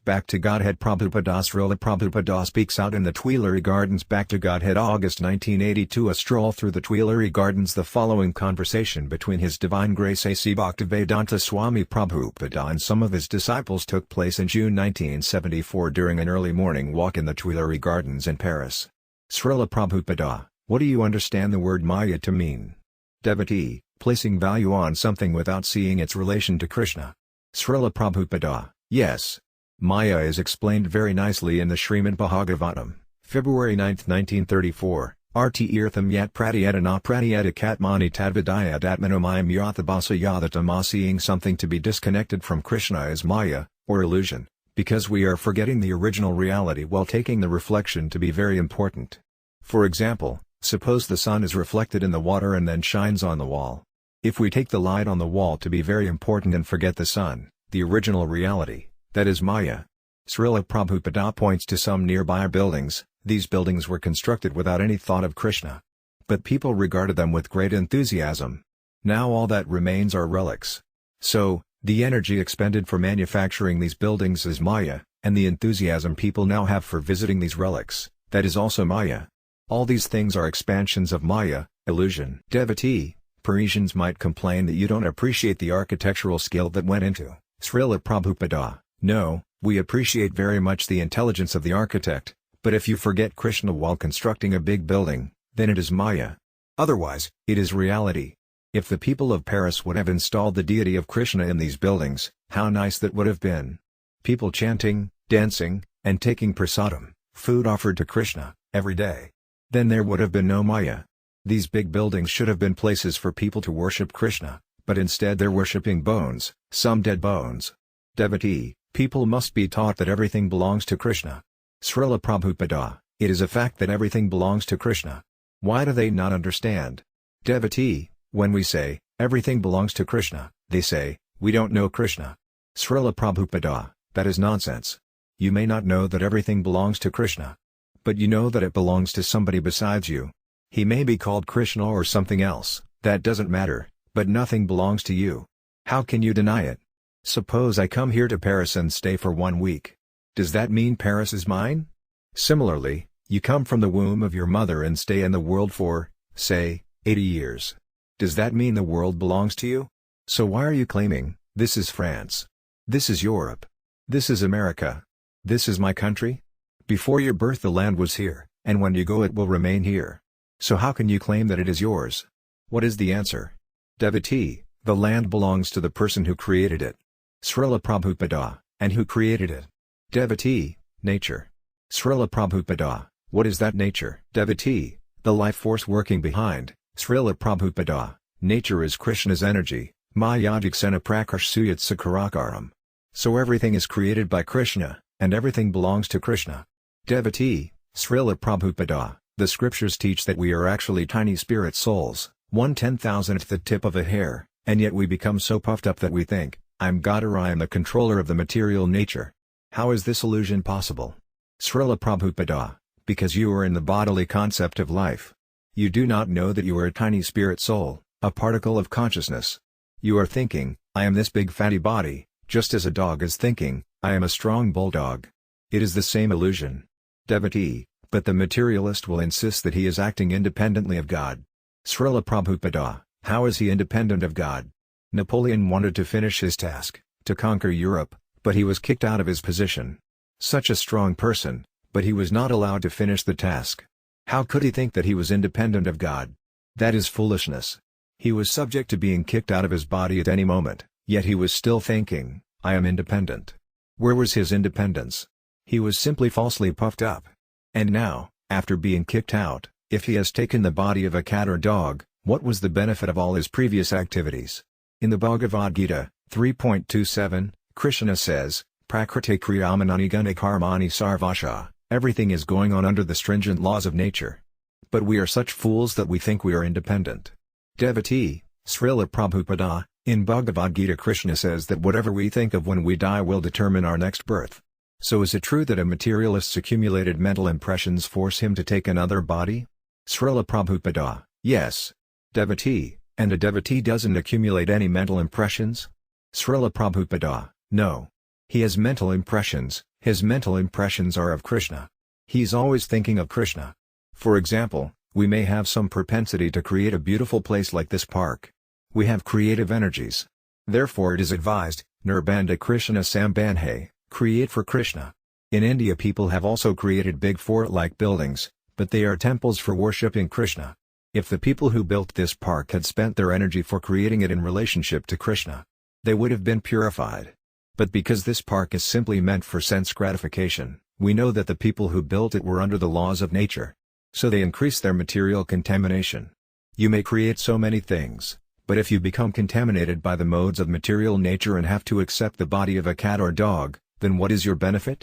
Back to Godhead. Prabhupada. Srila Prabhupada speaks out in the Tuileries Gardens. Back to Godhead. August 1982. A stroll through the Tuileries Gardens. The following conversation between His Divine Grace A.C. Bhaktivedanta Swami Prabhupada and some of his disciples took place in June 1974 during an early morning walk in the Tuileries Gardens in Paris. Srila Prabhupada, what do you understand the word Maya to mean? Devotee, placing value on something without seeing its relation to Krishna. Srila Prabhupada, yes. Maya is explained very nicely in the Srimad Bhagavatam, February 9, 1934, Arti Irtham Yat Pratyadana Pratyada Katmani Tadvidayad Atmanomayam Yathabasa Yadatam. Seeing something to be disconnected from Krishna is Maya, or illusion, because we are forgetting the original reality while taking the reflection to be very important. For example, suppose the sun is reflected in the water and then shines on the wall. If we take the light on the wall to be very important and forget the sun, the original reality, that is Maya. Srila Prabhupada points to some nearby buildings. These buildings were constructed without any thought of Krishna. But people regarded them with great enthusiasm. Now all that remains are relics. So, the energy expended for manufacturing these buildings is Maya, and the enthusiasm people now have for visiting these relics, that is also Maya. All these things are expansions of Maya, illusion. Devotee, Parisians might complain that you don't appreciate the architectural skill that went into. Srila Prabhupada, no, we appreciate very much the intelligence of the architect, but if you forget Krishna while constructing a big building, then it is Maya. Otherwise, it is reality. If the people of Paris would have installed the deity of Krishna in these buildings, how nice that would have been. People chanting, dancing, and taking prasadam, food offered to Krishna, every day. Then there would have been no Maya. These big buildings should have been places for people to worship Krishna, but instead they're worshipping bones, some dead bones. Devotee, people must be taught that everything belongs to Krishna. Srila Prabhupada, it is a fact that everything belongs to Krishna. Why do they not understand? Devotee, when we say, everything belongs to Krishna, they say, we don't know Krishna. Srila Prabhupada, that is nonsense. You may not know that everything belongs to Krishna. But you know that it belongs to somebody besides you. He may be called Krishna or something else, that doesn't matter, but nothing belongs to you. How can you deny it? Suppose I come here to Paris and stay for 1 week. Does that mean Paris is mine? Similarly, you come from the womb of your mother and stay in the world for, say, 80 years. Does that mean the world belongs to you? So why are you claiming, this is France? This is Europe. This is America. This is my country? Before your birth the land was here, and when you go it will remain here. So how can you claim that it is yours? What is the answer? Devotee, the land belongs to the person who created it. Srila Prabhupada, and who created it? Devotee, nature. Srila Prabhupada, what is that nature? Devotee, the life force working behind. Srila Prabhupada, nature is Krishna's energy, Mayadiksena Prakashsuyat Sakarakaram. So everything is created by Krishna, and everything belongs to Krishna. Devotee, Srila Prabhupada, the scriptures teach that we are actually tiny spirit souls, 1/10,000th the tip of a hair, and yet we become so puffed up that we think, I'm God or I am the controller of the material nature. How is this illusion possible? Srila Prabhupada, because you are in the bodily concept of life. You do not know that you are a tiny spirit soul, a particle of consciousness. You are thinking, I am this big fatty body, just as a dog is thinking, I am a strong bulldog. It is the same illusion. Devotee, but the materialist will insist that he is acting independently of God. Srila Prabhupada, how is he independent of God? Napoleon wanted to finish his task, to conquer Europe, but he was kicked out of his position. Such a strong person, but he was not allowed to finish the task. How could he think that he was independent of God? That is foolishness. He was subject to being kicked out of his body at any moment, yet he was still thinking, I am independent. Where was his independence? He was simply falsely puffed up. And now, after being kicked out, if he has taken the body of a cat or dog, what was the benefit of all his previous activities? In the Bhagavad Gita, 3.27, Krishna says, Prakriti kriyamanani guna karmani sarvasha, everything is going on under the stringent laws of nature. But we are such fools that we think we are independent. Devotee, Srila Prabhupada, in Bhagavad Gita Krishna says that whatever we think of when we die will determine our next birth. So is it true that a materialist's accumulated mental impressions force him to take another body? Srila Prabhupada, yes. Devotee, and a devotee doesn't accumulate any mental impressions? Srila Prabhupada, no. He has mental impressions, his mental impressions are of Krishna. He's always thinking of Krishna. For example, we may have some propensity to create a beautiful place like this park. We have creative energies. Therefore it is advised, Nirbandha Krishna Sambandhe, create for Krishna. In India people have also created big fort-like buildings, but they are temples for worshipping Krishna. If the people who built this park had spent their energy for creating it in relationship to Krishna, they would have been purified. But because this park is simply meant for sense gratification, we know that the people who built it were under the laws of nature. So they increase their material contamination. You may create so many things, but if you become contaminated by the modes of material nature and have to accept the body of a cat or dog, then what is your benefit?